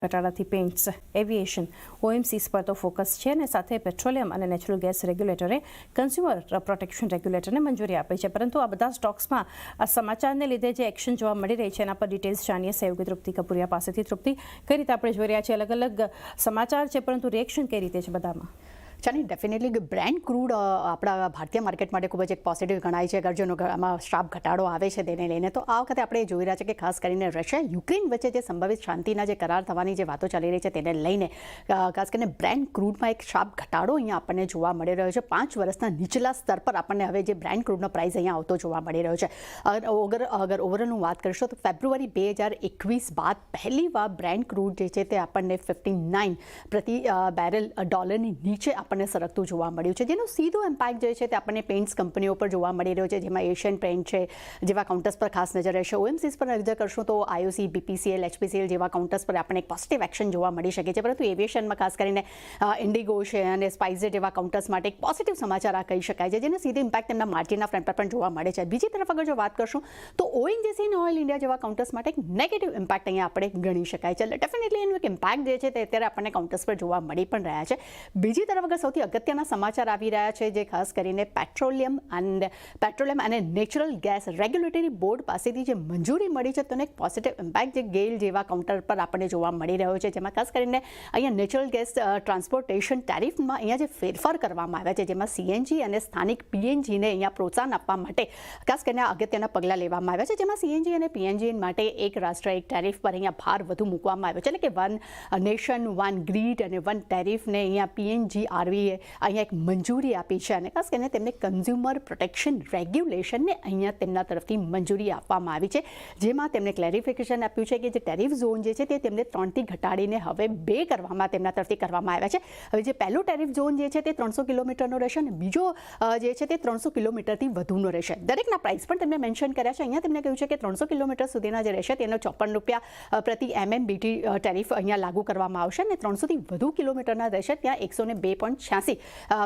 ઘટાડાથી paints, aviation, OMCs પર તો focus છે અને સાથે પેટ્રોલિયમ અને નેચરલ ગેસ રેગ્યુલેટરે કન્ઝ્યુમર પ્રોટેક્શન રેગ્યુલેટરને મંજૂરી આપી છે. પરંતુ આ બધા સ્ટોક્સમાં આ સમાચારને લીધે જે એક્શન જોવા મળી રહી છે એના પર ડિટેલ્સ જાણીએ સહયોગી તૃપ્તિ કપૂરિયા પાસેથી. તૃપ્તિ, કઈ રીતે આપણે જોઈ રહ્યા છીએ? અલગ અલગ સમાચાર છે પરંતુ રિએક્શન કઈ રીતે છે બધામાં? ચાલી ડેફિનેટલી બ્રેન્ટ ક્રૂડ આપણા ભારતીય માર્કેટ માટે ખૂબ જ એક પોઝિટિવ ગણાય છે. અગર જેનો આમાં શાર્પ ઘટાડો આવે છે તેને લઈને તો આ વખતે આપણે જોઈ રહ્યા છે કે ખાસ કરીને રશિયા યુક્રેન વચ્ચે જે સંભવિત શાંતિના જે કરાર થવાની જે વાતો ચાલી રહી છે તેને લઈને ખાસ કરીને બ્રેન્ટ ક્રૂડમાં એક શાર્પ ઘટાડો અહીંયા આપણને જોવા મળી રહ્યો છે. 5 વર્ષના નીચલા સ્તર પર આપણને હવે જે બ્રેન્ટ ક્રૂડનો પ્રાઇસ અહીંયા આવતો જોવા મળી રહ્યો છે. અગર ઓવરઓલનું વાત કરીશું તો ફેબ્રુઆરી 2021 બાદ પહેલીવાર બ્રેન્ટ ક્રૂડ જે છે તે આપણને 59 પ્રતિ બેરલ ડોલરની નીચે આપણને સરકતું જોવા મળ્યું છે, જેનો સીધો ઇમ્પેક્ટ જે છે તે આપણને પેઇન્ટ્સ કંપનીઓ પર જોવા મળી રહ્યો છે, જેમાં એશિયન પેઇન્ટ છે જેવા કાઉન્ટર્સ પર ખાસ નજર રહેશે. OMCs પર નજર કરશું તો IOC, BPCL, HPCL જેવા કાઉન્ટર્સ પર આપણને એક પોઝિટિવ એક્શન જોવા મળી શકે છે. પરંતુ એવિએશનમાં ખાસ કરીને ઇન્ડિગો છે અને સ્પાઇસજેટ જેવા કાઉન્ટર્સ માટે એક પોઝિટિવ સમાચાર આ કહી શકાય છે, જેનો સીધો ઇમ્પેક્ટ તેમના માર્જિનના ફ્રન્ટ પર પણ જોવા મળે છે. બીજી તરફ અગર જો વાત કરશું તો ONGC અને ઓઇલ ઇન્ડિયા જેવા કાઉન્ટર્સ માટે એક નેગેટિવ ઇમ્પેક્ટ અહીંયા આપણે ગણી શકાય છે. ડેફિનેટલી એનું એક ઇમ્પેક્ટ જે છે તે અત્યારે આપણને કાઉન્ટર્સ પર જોવા મળી પણ રહ્યા છે. બીજી તરફ અગર સૌથી અગત્યના સમાચાર આવી રહ્યા છે જે ખાસ કરીને પેટ્રોલિયમ અને નેચરલ ગેસ રેગ્યુલેટરી બોર્ડ પાસેથી જે મંજૂરી મળી છે તેનો એક પોઝિટિવ ઇમ્પેક્ટ જે ગેલ જેવા કાઉન્ટર પર આપણને જોવા મળી રહ્યો છે, જેમાં ખાસ કરીને અહીંયા નેચરલ ગેસ ટ્રાન્સપોર્ટેશન ટેરિફમાં અહીંયા જે ફેરફાર કરવામાં આવ્યા છે, જેમાં CNG અને સ્થાનિક PNGને અહીંયા પ્રોત્સાહન આપવા માટે ખાસ કરીને અગત્યના પગલાં લેવામાં આવ્યા છે, જેમાં CNG અને PNG માટે એક રાષ્ટ્ર એક ટેરિફ પર અહીંયા ભાર વધુ મૂકવામાં આવ્યો છે. એટલે કે વન નેશન વન ગ્રીડ અને વન ટેરિફને અહીંયા PNGRBએ અહીંયા એક મંજૂરી આપી છે અને ખાસ કરીને તેમને કન્ઝ્યુમર પ્રોટેક્શન રેગ્યુલેશનને અહીંયા તેમના તરફથી મંજૂરી આપવામાં આવી છે, જેમાં તેમણે ક્લેરિફિકેશન આપ્યું છે કે જે ટેરિફ ઝોન જે છે તે તેમને 3થી ઘટાડીને હવે 2 કરવામાં તેમના તરફથી કરવામાં આવ્યા છે. હવે જે પહેલો ટેરિફ ઝોન જે છે તે 300 કિલોમીટરનો રહેશે અને બીજો જે છે તે 300 કિલોમીટરથી વધુનો રહેશે. દરેકના પ્રાઇસ પણ તેમણે મેન્શન કર્યા છે. અહીંયા તેમણે કહ્યું છે કે 300 કિલોમીટર સુધીના જે રહેશે તેનો ₹54 પ્રતિ MMBT ટેરિફ અહીંયા લાગુ કરવામાં આવશે અને 300થી વધુ કિલોમીટરના રહેશે ત્યાં 102.86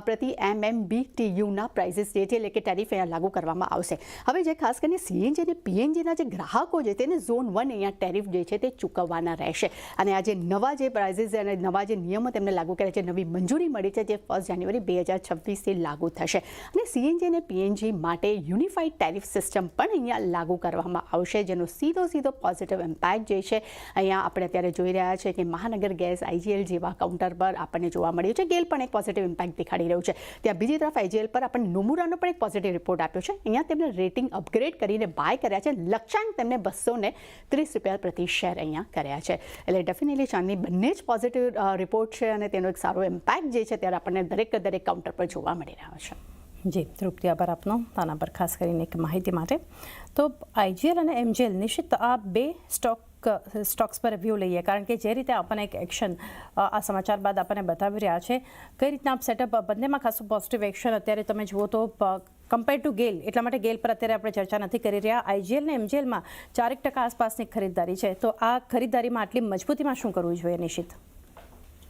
પ્રતિ MMBTUના પ્રાઇસીસ જે છે એટલે કે ટેરિફ અહીંયા લાગુ કરવામાં આવશે. હવે જે ખાસ કરીને CNG અને PNGના જે ગ્રાહકો છે તેને ઝોન 1 અહીંયા ટેરિફ જે છે તે ચૂકવવાના રહેશે અને આ જે નવા જે પ્રાઇસીસ અને નવા જે નિયમો તેમને લાગુ કર્યા છે, નવી મંજૂરી મળી છે જે 1 જાન્યુઆરી 2026થી લાગુ થશે અને CNG અને PNG માટે યુનિફાઈડ ટેરિફ સિસ્ટમ પણ અહીંયા લાગુ કરવામાં આવશે, જેનો સીધો પોઝિટિવ ઇમ્પેક્ટ જે છે અહીંયા આપણે અત્યારે જોઈ રહ્યા છે કે મહાનગર ગેસ IGL જેવા કાઉન્ટર પર આપણને જોવા મળ્યું છે. ગેલ પણ એક પોઝિટિવ ઇમ્પેક્ટ દેખાડી રહ્યું છે. ત્યાં બીજી તરફ IGL પર આપણને નોમુરાનો પણ એક પોઝિટિવ રિપોર્ટ આપ્યો છે. અહીંયા તેમણે રેટિંગ અપગ્રેડ કરીને બાય કર્યા છે. લક્ષ્યાંક તેમને ₹230 પ્રતિ શેર અહીંયા કર્યા છે. એટલે ડેફિનેટલી ચાંદની બંને જ પોઝિટિવ રિપોર્ટ છે અને તેનો એક સારો ઇમ્પેક્ટ જે છે ત્યારે આપણને દરેક કાઉન્ટર પર જોવા મળી રહ્યો છે. જી તૃપ્તિ, આભાર આપનો આના પર ખાસ કરીને એક માહિતી માટે. તો IGL અને MGL નિશ્ચિત આ 2 સ્ટોક્સ પર રિવ્યૂ લઈએ, કારણ કે જે રીતે આપણને એક એક્શન આ સમાચાર બાદ આપણને બતાવી રહ્યા છે, કઈ રીતના આપ સેટઅપ બંનેમાં ખાસું પોઝિટિવ એક્શન અત્યારે તમે જુઓ તો કમ્પેર ટુ ગેલ, એટલા માટે ગેલ પર અત્યારે આપણે ચર્ચા નથી કરી રહ્યા. IGL અને MGLમાં 4% આસપાસની ખરીદદારી છે. તો આ ખરીદદારીમાં આટલી મજબૂતીમાં શું કરવું જોઈએ નિશિત?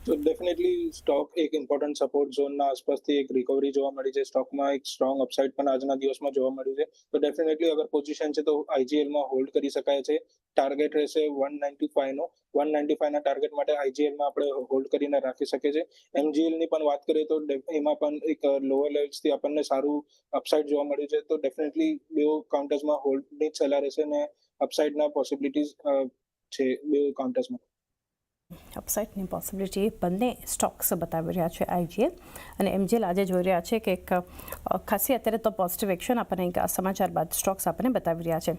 તો ડેફિનેટલી સ્ટોક એક ઇમ્પોર્ટન્ટ સપોર્ટ ઝોનના આસપાસથી એક રિકવરી જોવા મળી છે. સ્ટોકમાં એક સ્ટ્રોંગ અપસાઇડ પણ આજના દિવસમાં જોવા મળ્યું છે. તો ડેફિનેટલી અગર પોઝિશન છે તો IGLમાં હોલ્ડ કરી શકાય છે. ટાર્ગેટ રહેશે 195 નો. 195 ના ટાર્ગેટ માટે IGLમાં આપણે હોલ્ડ કરીને રાખી શકીએ છીએ. MGLની પણ વાત કરીએ તો એમાં પણ એક લોઅર લેવલ્સથી આપણને સારું અપસાઇડ જોવા મળ્યું છે. તો ડેફિનેટલી બે કાઉન્ટર્સમાં હોલ્ડની જ સલાહ રહેશે અને અપસાઇડના પોસિબિલિટીઝ છે બે કાઉન્ટર્સમાં. અપસાઇડની પોસિબિલિટી બંને સ્ટોક્સ બતાવી રહ્યા છે IGL અને MGL. આજે જોઈ રહ્યા છે કે એક ખાસી અત્યારે તો પોઝિટિવ એક્શન આપણને સમાચાર બાદ સ્ટોક્સ આપણને બતાવી રહ્યા છે.